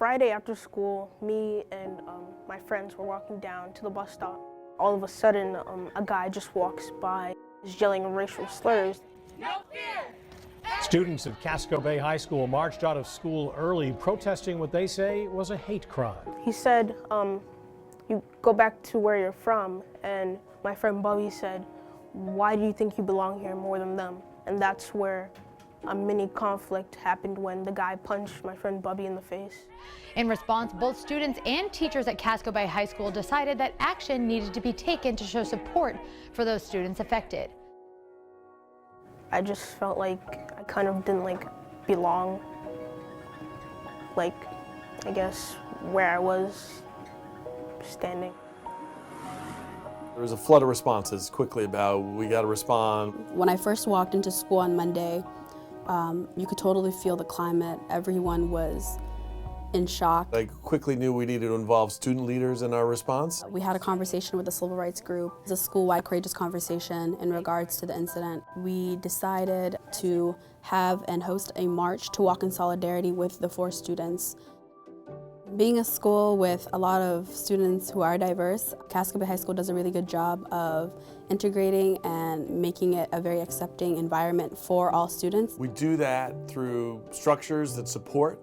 Friday after school, me and my friends were walking down to the bus stop. All of a sudden, a guy just walks by, yelling racial slurs. No fear! Students at Casco Bay High School marched out of school early, protesting what they say was a hate crime. He said, you go back to where you're from, and my friend Bubby said, why do you think you belong here more than them? And that's where a mini conflict happened when the guy punched my friend Bubby in the face. In response, both students and teachers at Casco Bay High School decided that action needed to be taken to show support for those students affected. I just felt like I kind of didn't belong, I guess, where I was standing. There was a flood of responses quickly about, we got to respond. When I first walked into school on Monday, you could totally feel the climate. Everyone was in shock. I quickly knew we needed to involve student leaders in our response. We had a conversation with the civil rights group. It was a school-wide courageous conversation in regards to the incident. We decided to have and host a march to walk in solidarity with the 4 students. Being a school with a lot of students who are diverse, Casco Bay High School does a really good job of integrating and making it a very accepting environment for all students. We do that through structures that support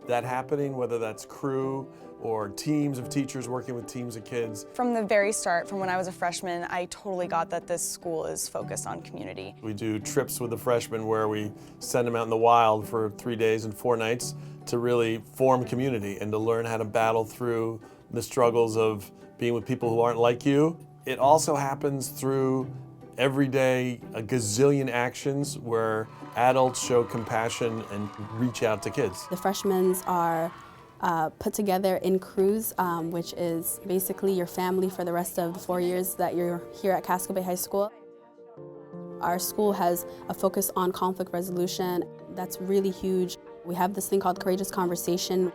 that happening, whether that's crew or teams of teachers working with teams of kids. From the very start, from when I was a freshman, I totally got that this school is focused on community. We do trips with the freshmen where we send them out in the wild for 3 days and 4 nights to really form community and to learn how to battle through the struggles of being with people who aren't like you. It also happens through every day a gazillion actions where adults show compassion and reach out to kids. The freshmen are put together in crews, which is basically your family for the rest of the 4 years that you're here at Casco Bay High School. Our school has a focus on conflict resolution. That's really huge. We have this thing called Courageous Conversation.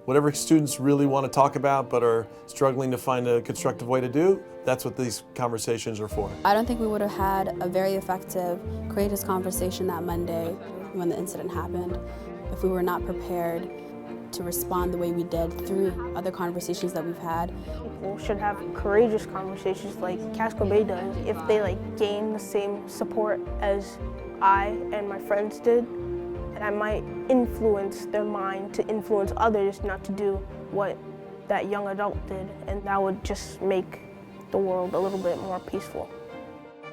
Whatever students really want to talk about but are struggling to find a constructive way to do, that's what these conversations are for. I don't think we would have had a very effective courageous conversation that Monday when the incident happened if we were not prepared to respond the way we did through other conversations that we've had. People should have courageous conversations like Casco Bay does. If they gain the same support as I and my friends did, and I might influence their mind to influence others not to do what that young adult did, and that would just make the world a little bit more peaceful.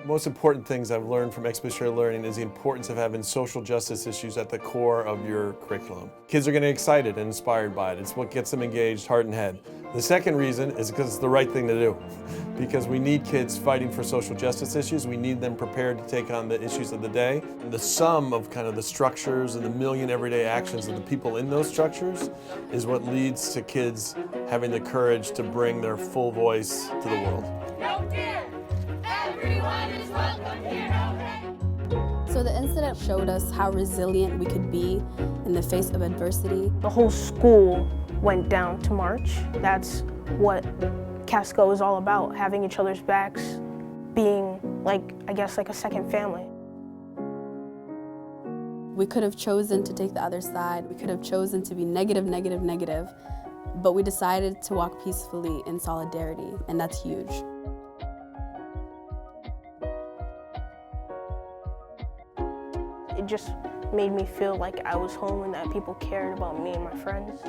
Most important things I've learned from expeditionary learning is the importance of having social justice issues at the core of your curriculum. Kids are going to get excited and inspired by it. It's what gets them engaged heart and head. The second reason is because it's the right thing to do. Because we need kids fighting for social justice issues. We need them prepared to take on the issues of the day. And the sum of kind of the structures and the million everyday actions of the people in those structures is what leads to kids having the courage to bring their full voice to the world. No fear! Everyone is welcome here, So the incident showed us how resilient we could be in the face of adversity. The whole school went down to march. That's what Casco is all about, having each other's backs, being I guess a second family. We could have chosen to take the other side. We could have chosen to be negative, negative, negative, but we decided to walk peacefully in solidarity, and that's huge. It just made me feel like I was home and that people cared about me and my friends.